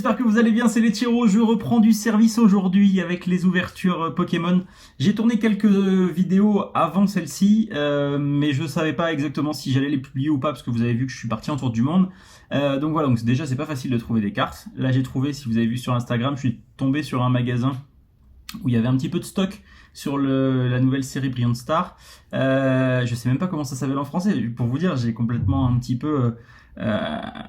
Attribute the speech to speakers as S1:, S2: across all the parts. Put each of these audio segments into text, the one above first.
S1: j'espère que vous allez bien, c'est les Letchero, je reprends du service aujourd'hui avec les ouvertures Pokémon. J'ai tourné quelques vidéos avant celle-ci, mais je savais pas exactement si j'allais les publier ou pas, parce que vous avez vu que je suis parti en tour du monde. Donc voilà, donc déjà c'est pas facile de trouver des cartes. Là j'ai trouvé, si vous avez vu sur Instagram, je suis tombé sur un magasin où il y avait un petit peu de stock sur la nouvelle série Brilliant Star. Je sais même pas comment ça s'appelle en français. Pour vous dire, j'ai complètement un petit peu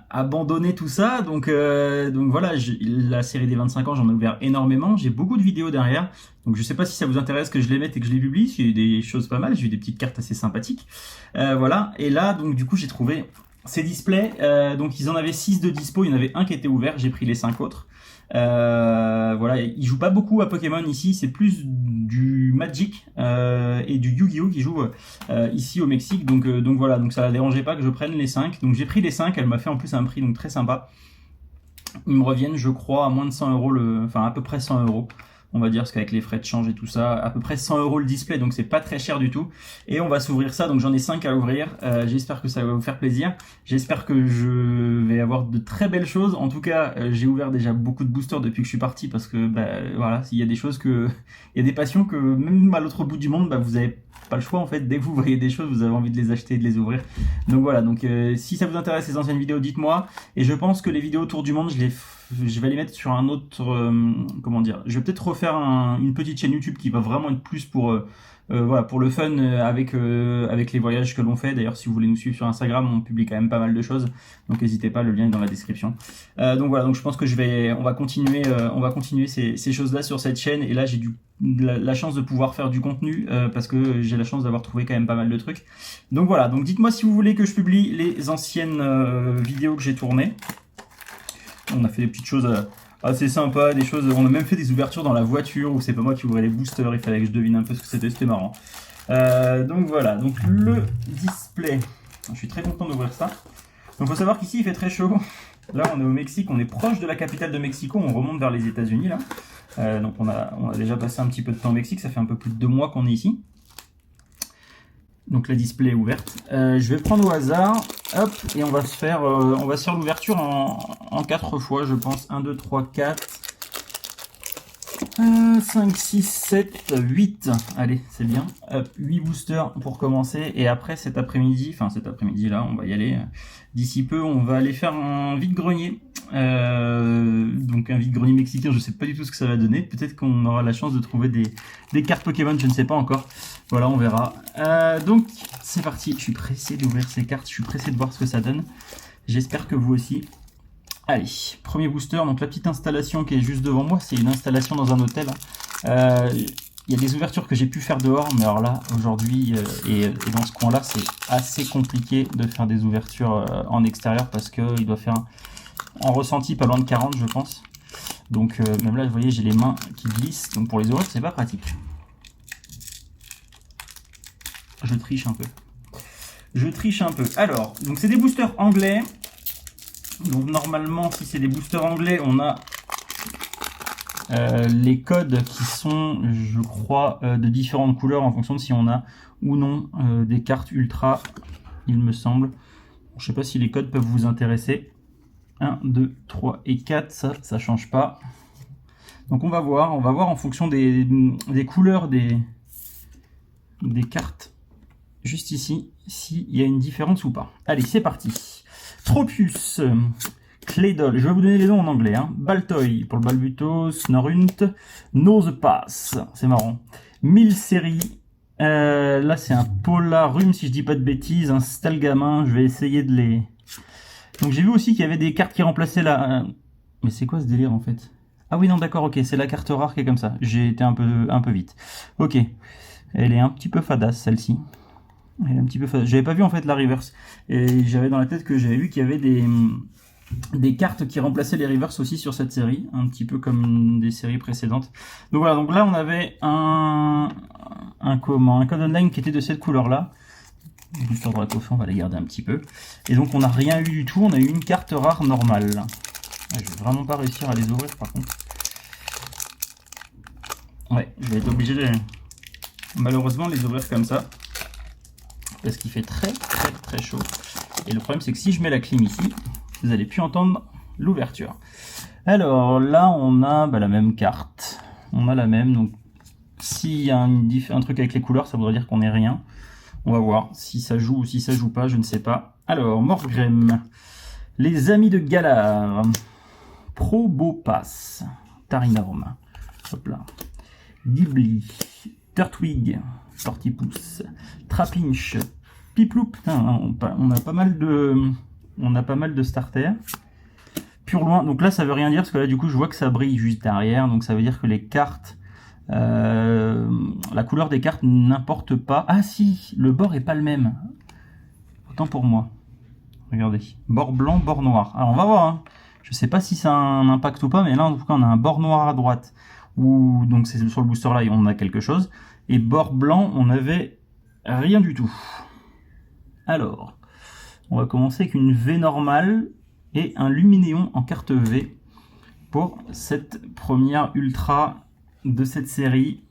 S1: abandonné tout ça. Donc voilà, la série des 25 ans, j'en ai ouvert énormément. J'ai beaucoup de vidéos derrière. Donc je sais pas si ça vous intéresse que je les mette et que je les publie. J'ai eu des choses pas mal. J'ai eu des petites cartes assez sympathiques. Voilà. Et là, donc du coup, j'ai trouvé ces displays. Donc ils en avaient 6 de dispo. Il y en avait un qui était ouvert. J'ai pris les 5 autres. Voilà, ils jouent pas beaucoup à Pokémon ici, c'est plus du Magic et du Yu-Gi-Oh qui jouent ici au Mexique, donc voilà, donc ça la dérangeait pas que je prenne les 5, donc j'ai pris les 5, elle m'a fait en plus un prix donc très sympa. Ils me reviennent, je crois, à moins de 100 euros, enfin à peu près 100 euros. On va dire, parce qu'avec les frais de change et tout ça, à peu près 100 euros le display, donc c'est pas très cher du tout. Et on va s'ouvrir ça, donc j'en ai 5 à ouvrir. J'espère que ça va vous faire plaisir. J'espère que je vais avoir de très belles choses. En tout cas, j'ai ouvert déjà beaucoup de boosters depuis que je suis parti, parce que voilà, il y a des choses il y a des passions que même à l'autre bout du monde, vous avez pas le choix en fait. Dès que vous voyez des choses, vous avez envie de les acheter et de les ouvrir. Donc voilà, donc si ça vous intéresse les anciennes vidéos, dites-moi. Et je pense que les vidéos autour du monde, je vais les mettre sur un autre, comment dire, je vais peut-être refaire une petite chaîne YouTube qui va vraiment être plus pour, voilà, pour le fun avec les voyages que l'on fait. D'ailleurs, si vous voulez nous suivre sur Instagram, on publie quand même pas mal de choses, donc n'hésitez pas, le lien est dans la description. Donc voilà, donc je pense que on va continuer ces choses-là sur cette chaîne. Et là, j'ai la chance de pouvoir faire du contenu parce que j'ai la chance d'avoir trouvé quand même pas mal de trucs. Donc voilà, donc dites-moi si vous voulez que je publie les anciennes vidéos que j'ai tournées. On a fait des petites choses assez sympas, des choses. On a même fait des ouvertures dans la voiture où c'est pas moi qui ouvrais les boosters, il fallait que je devine un peu ce que c'était marrant. Donc voilà, donc le display. Je suis très content d'ouvrir ça. Donc faut savoir qu'ici il fait très chaud. Là on est au Mexique, on est proche de la capitale de Mexico, on remonte vers les États-Unis là. Donc on a déjà passé un petit peu de temps au Mexique, ça fait un peu plus de 2 mois qu'on est ici. Donc la display est ouverte. Je vais prendre au hasard, hop, et on va se faire l'ouverture en 4 fois, je pense. 1, 2, 3, 4, 5, 6, 7, 8. Allez, c'est bien. Hop, 8 boosters pour commencer. Et après cet après-midi là, on va y aller. D'ici peu, on va aller faire un vide-grenier. Donc un vide-grenier mexicain, je sais pas du tout ce que ça va donner. Peut-être qu'on aura la chance de trouver des cartes Pokémon, je ne sais pas encore. Voilà, on verra. Donc c'est parti, je suis pressé d'ouvrir ces cartes, je suis pressé de voir ce que ça donne. J'espère que vous aussi. Allez, premier booster, donc la petite installation qui est juste devant moi, c'est une installation dans un hôtel. Il y a des ouvertures que j'ai pu faire dehors, mais alors là, aujourd'hui, et dans ce coin-là, c'est assez compliqué de faire des ouvertures en extérieur parce qu'il doit faire en ressenti pas loin de 40, je pense. Donc même là, vous voyez, j'ai les mains qui glissent, donc pour les ouvrir, c'est pas pratique. Je triche un peu. Alors, donc c'est des boosters anglais. Donc normalement, si c'est des boosters anglais, on a les codes qui sont, je crois, de différentes couleurs en fonction de si on a ou non des cartes ultra, il me semble. Je sais pas si les codes peuvent vous intéresser. 1, 2, 3 et 4, ça change pas. Donc on va voir en fonction des couleurs des cartes juste ici, s'il y a une différence ou pas. Allez, c'est parti. Tropius, Claydol, je vais vous donner les noms en anglais. Baltoy pour le Balbuto, Snorunt, Nosepass, c'est marrant. Milcery, là c'est un Polarum, si je dis pas de bêtises, un Stalgamin, je vais essayer de les... Donc j'ai vu aussi qu'il y avait des cartes qui remplaçaient la... Mais c'est quoi ce délire en fait? Ah oui, non, d'accord, ok, c'est la carte rare qui est comme ça. J'ai été un peu vite. Ok, elle est un petit peu fadasse celle-ci. Elle est un petit peu fadasse. J'avais pas vu en fait la reverse. Et j'avais dans la tête que j'avais vu qu'il y avait des cartes qui remplaçaient les reverse aussi sur cette série. Un petit peu comme des séries précédentes. Donc voilà, donc là on avait un code online qui était de cette couleur-là. Booster Dracophant, on va les garder un petit peu. Et donc on n'a rien eu du tout, on a eu une carte rare normale. Je vais vraiment pas réussir à les ouvrir par contre. Ouais, je vais être obligé de malheureusement les ouvrir comme ça. Parce qu'il fait très chaud. Et le problème c'est que si je mets la clim ici, vous allez plus entendre l'ouverture. Alors là, on a la même carte. On a la même, donc s'il y a un truc avec les couleurs, ça voudrait dire qu'on n'est rien. On va voir si ça joue ou si ça joue pas, je ne sais pas. Alors, Morgrem, les amis de Galar, Probopass, Tarinorm, hop là, Ghibli, Turtwig, Tortipousse, Trapinch, Piploup, putain, on a pas mal de starters. Purloin, donc là ça veut rien dire parce que là du coup je vois que ça brille juste derrière, donc ça veut dire que les cartes, la couleur des cartes n'importe pas. Ah si, le bord est pas le même. Autant pour moi. Regardez, bord blanc, bord noir. Alors on va voir, hein. Je sais pas si ça a un impact ou pas, mais là en tout cas on a un bord noir à droite, ou donc c'est sur le booster là on a quelque chose, et bord blanc on avait rien du tout. Alors, on va commencer avec une V normale et un Luminéon en carte V pour cette première ultra de cette série.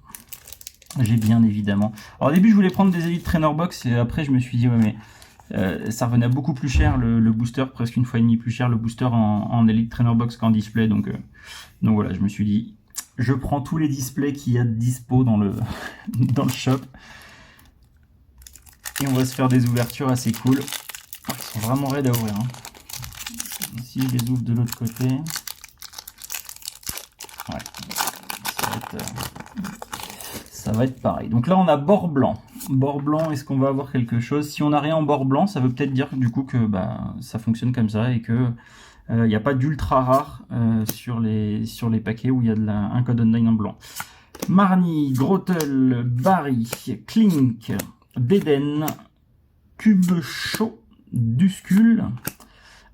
S1: J'ai bien évidemment. Alors au début je voulais prendre des Elite Trainer Box et après je me suis dit ouais mais ça revenait beaucoup plus cher le booster, presque une fois et demie plus cher le booster en Elite Trainer Box qu'en display, donc voilà, je me suis dit je prends tous les displays qu'il y a de dispo dans le shop et on va se faire des ouvertures assez cool. Ils sont vraiment raides à ouvrir, hein. Ici, je les ouvre de l'autre côté. Ouais, ça va être pareil. Donc là, on a bord blanc. Bord blanc, est-ce qu'on va avoir quelque chose? Si on n'a rien en bord blanc, ça veut peut-être dire du coup que ça fonctionne comme ça et que il n'y a pas d'ultra rare sur les paquets où il y a un code online en blanc. Marnie, Grottel, Barry, Klink, Beden, Cube Chaud, Duscule,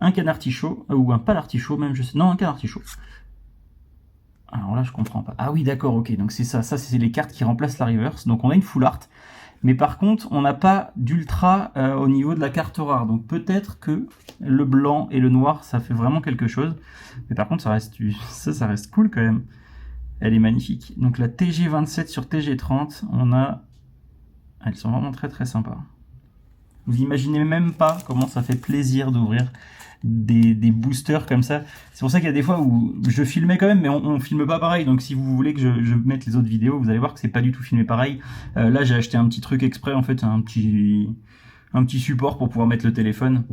S1: un canartichaud, ou un palartichaud même, je sais, non, un canartichaud. Alors là, je comprends pas. Ah oui, d'accord, ok, donc c'est ça c'est les cartes qui remplacent la reverse, donc on a une full art, mais par contre, on n'a pas d'ultra au niveau de la carte rare, donc peut-être que le blanc et le noir, ça fait vraiment quelque chose, mais par contre, ça reste cool quand même. Elle est magnifique. Donc la TG27 sur TG30, elles sont vraiment très très sympas. Vous imaginez même pas comment ça fait plaisir d'ouvrir des boosters comme ça. C'est pour ça qu'il y a des fois où je filmais quand même, mais on filme pas pareil. Donc si vous voulez que je mette les autres vidéos, vous allez voir que c'est pas du tout filmé pareil. Là j'ai acheté un petit truc exprès, en fait, un petit support pour pouvoir mettre le téléphone.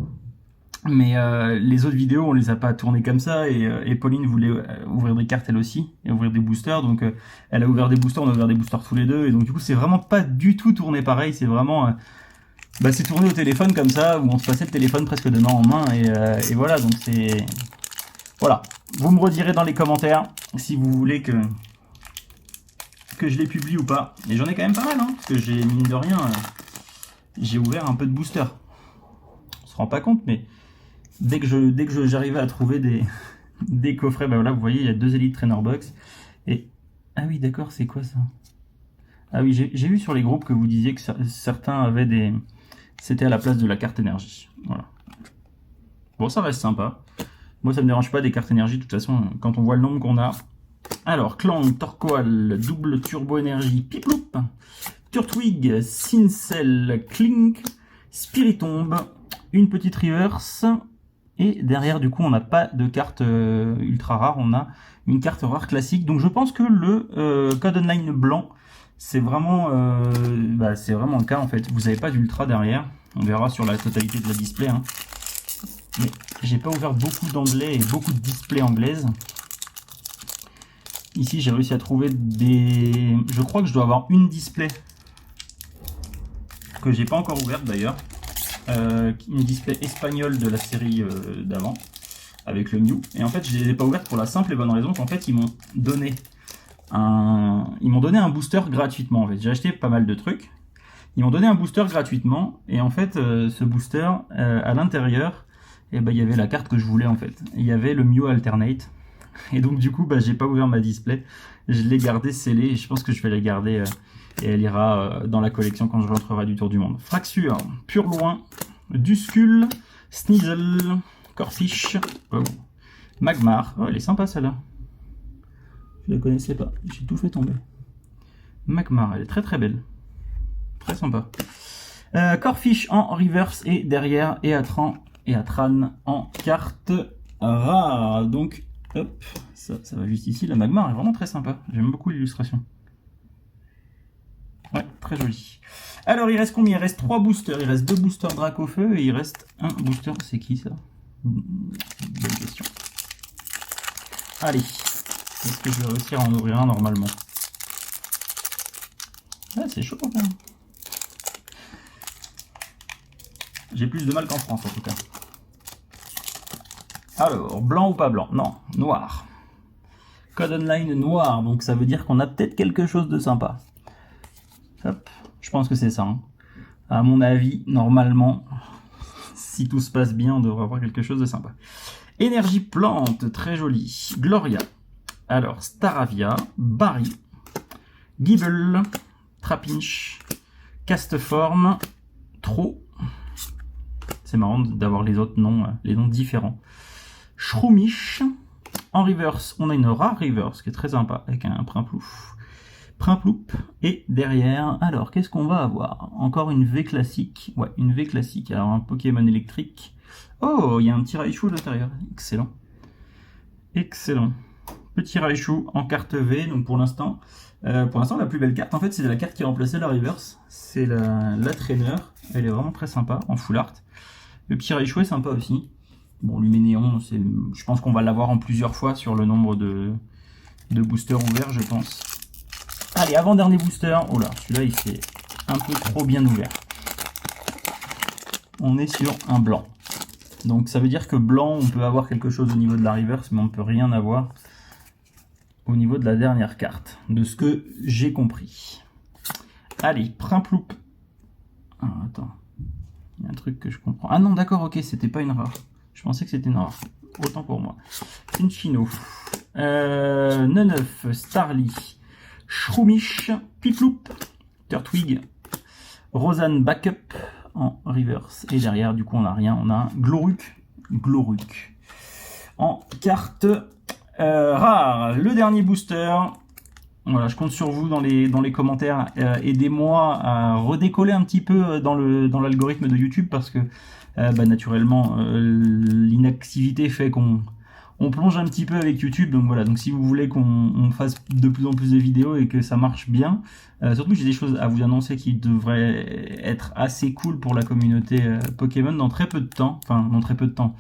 S1: Mais les autres vidéos, on les a pas tournées comme ça, et Pauline voulait ouvrir des cartes elle aussi, et ouvrir des boosters, donc elle a ouvert des boosters, on a ouvert des boosters tous les deux, et donc du coup c'est vraiment pas du tout tourné pareil, c'est vraiment... c'est tourné au téléphone comme ça, où on se passait le téléphone presque de main en main, et voilà, donc c'est... Voilà, vous me redirez dans les commentaires si vous voulez que je les publie ou pas. Et j'en ai quand même pas mal, hein, parce que j'ai, mine de rien, j'ai ouvert un peu de boosters. On se rend pas compte, mais dès que j'arrivais à trouver des coffrets, voilà, vous voyez, il y a 2 Elite Trainer Box, et... Ah oui, d'accord, c'est quoi ça? Ah oui, j'ai vu sur les groupes que vous disiez que certains avaient des... C'était à la place de la carte énergie. Voilà. Bon, ça reste sympa. Moi, ça me dérange pas des cartes énergie, de toute façon, quand on voit le nombre qu'on a. Alors, Clang, Torqual, double turbo énergie, Piploup, Turtwig, Cincel, Klink, Spiritomb, une petite reverse. Et derrière, du coup, on n'a pas de carte ultra rare, on a une carte rare classique. Donc, je pense que le code online blanc, c'est vraiment le cas en fait. Vous n'avez pas d'ultra derrière. On verra sur la totalité de la display, hein. Mais j'ai pas ouvert beaucoup d'anglais et beaucoup de displays anglaises. Ici j'ai réussi à trouver des... Je crois que je dois avoir une display que j'ai pas encore ouverte d'ailleurs. Une display espagnole de la série d'avant avec le Mew. Et en fait je les ai pas ouvertes pour la simple et bonne raison qu'en fait ils m'ont donné un booster gratuitement. En fait, j'ai acheté pas mal de trucs. Ils m'ont donné un booster gratuitement, et en fait, ce booster, à l'intérieur, il y avait la carte que je voulais en fait. Il y avait le Mew Alternate, et donc du coup, j'ai pas ouvert ma display. Je l'ai gardée scellée, et je pense que je vais la garder, et elle ira dans la collection quand je rentrerai du Tour du Monde. Fraxure, Purloin, Duscule, Sneasel, Corphish, Magmar. Oh, elle est sympa celle-là. Je la connaissais pas, j'ai tout fait tomber. Magmar, elle est très très belle. Très sympa. Corphish en reverse, et derrière Eatran en carte rare. Donc Hop, ça va juste ici. La Magmar est vraiment très sympa. J'aime beaucoup l'illustration. Ouais, très joli. Alors, il reste combien? Il reste 3 boosters. Il reste 2 boosters Dracofeu et il reste un booster. C'est qui ça? Bonne question. Allez. Est-ce que je vais réussir à en ouvrir un normalement? Ah, c'est chaud quand même. J'ai plus de mal qu'en France en tout cas. Alors, blanc ou pas blanc? Non, noir. Code online noir, donc ça veut dire qu'on a peut-être quelque chose de sympa. Hop, je pense que c'est ça. Hein. À mon avis, normalement, si tout se passe bien, on devrait avoir quelque chose de sympa. Énergie plante, très joli. Gloria. Alors, Staravia, Barry, Gibble, Trapinch, Castform, Tro. C'est marrant d'avoir les autres noms, les noms différents. Shroomish. En reverse, on a une rare reverse qui est très sympa avec un Primplouf. Primploup. Et derrière, alors qu'est-ce qu'on va avoir? Encore une V classique. Ouais, une V classique. Alors un Pokémon électrique. Oh, il y a un petit Raichu à l'intérieur. Excellent. Excellent. Petit Raichu en carte V. Donc pour l'instant, la plus belle carte, en fait, c'est la carte qui remplaçait la reverse. C'est la trainer. Elle est vraiment très sympa en full art. Le petit Raichu est sympa aussi. Bon, Luminéon, je pense qu'on va l'avoir en plusieurs fois sur le nombre de boosters ouverts, je pense. Allez, avant-dernier booster. Oh là, celui-là, il s'est un peu trop bien ouvert. On est sur un blanc. Donc ça veut dire que blanc, on peut avoir quelque chose au niveau de la reverse, mais on ne peut rien avoir au niveau de la dernière carte, de ce que j'ai compris. Allez, Primploup. Ah, attends. Il y a un truc que je comprends. Ah non, d'accord, ok, c'était pas une rare. Je pensais que c'était une rare. Autant pour moi. Cinchino. Neneuf, Starly, Shroomish, Piploup, Turtwig, Rosanne Backup en reverse. Et derrière, du coup, on n'a rien. On a un Gloruk. En carte rare. Le dernier booster. Voilà, je compte sur vous dans les commentaires. Aidez-moi à redécoller un petit peu dans l'algorithme de YouTube parce que naturellement, l'inactivité fait qu'on plonge un petit peu avec YouTube. Donc voilà, donc si vous voulez qu'on fasse de plus en plus de vidéos et que ça marche bien, surtout j'ai des choses à vous annoncer qui devraient être assez cool pour la communauté Pokémon dans très peu de temps. Enfin, dans très peu de temps.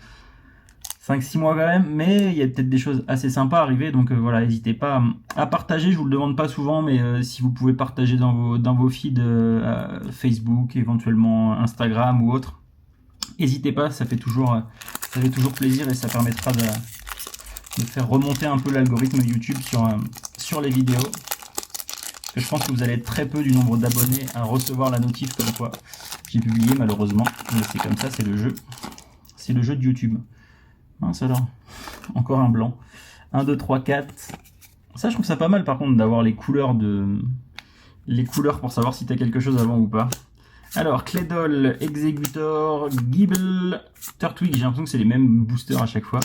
S1: 5-6 mois quand même, mais il y a peut-être des choses assez sympas à arriver, donc voilà, n'hésitez pas à partager, je vous le demande pas souvent, mais si vous pouvez partager dans vos feeds Facebook, éventuellement Instagram ou autre, n'hésitez pas, ça fait toujours plaisir et ça permettra de faire remonter un peu l'algorithme YouTube sur les vidéos. Parce que je pense que vous allez être très peu du nombre d'abonnés à recevoir la notif comme quoi j'ai publié malheureusement, mais c'est comme ça, c'est le jeu de YouTube. Mince alors, encore un blanc. 1, 2, 3, 4. Ça, je trouve ça pas mal par contre d'avoir les couleurs pour savoir si t'as quelque chose avant ou pas. Alors, Claydol, Executor, Gibble, Turtwig, j'ai l'impression que c'est les mêmes boosters à chaque fois.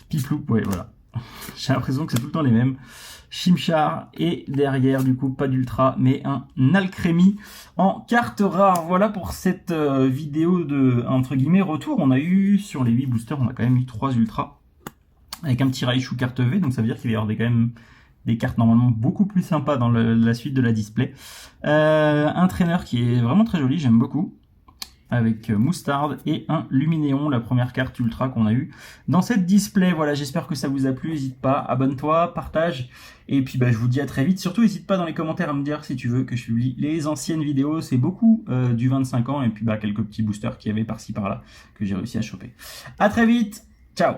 S1: Piploup, ouais, voilà. J'ai l'impression que c'est tout le temps les mêmes. Chimchar, et derrière, du coup, pas d'ultra, mais un Alcremie en carte rare. Voilà pour cette vidéo de, entre guillemets, retour. On a eu, sur les 8 boosters, on a quand même eu 3 ultras, avec un petit Raichu carte V, donc ça veut dire qu'il va y avoir quand même des cartes normalement beaucoup plus sympas dans la suite de la display. Un trainer qui est vraiment très joli, j'aime beaucoup, avec Moustard et un Luminéon, la première carte ultra qu'on a eue dans cette display. Voilà, j'espère que ça vous a plu, n'hésite pas, abonne-toi, partage, et puis je vous dis à très vite. Surtout, n'hésite pas dans les commentaires à me dire si tu veux que je publie les anciennes vidéos, c'est beaucoup du 25 ans, et puis quelques petits boosters qu'il y avait par-ci par-là, que j'ai réussi à choper. À très vite, ciao.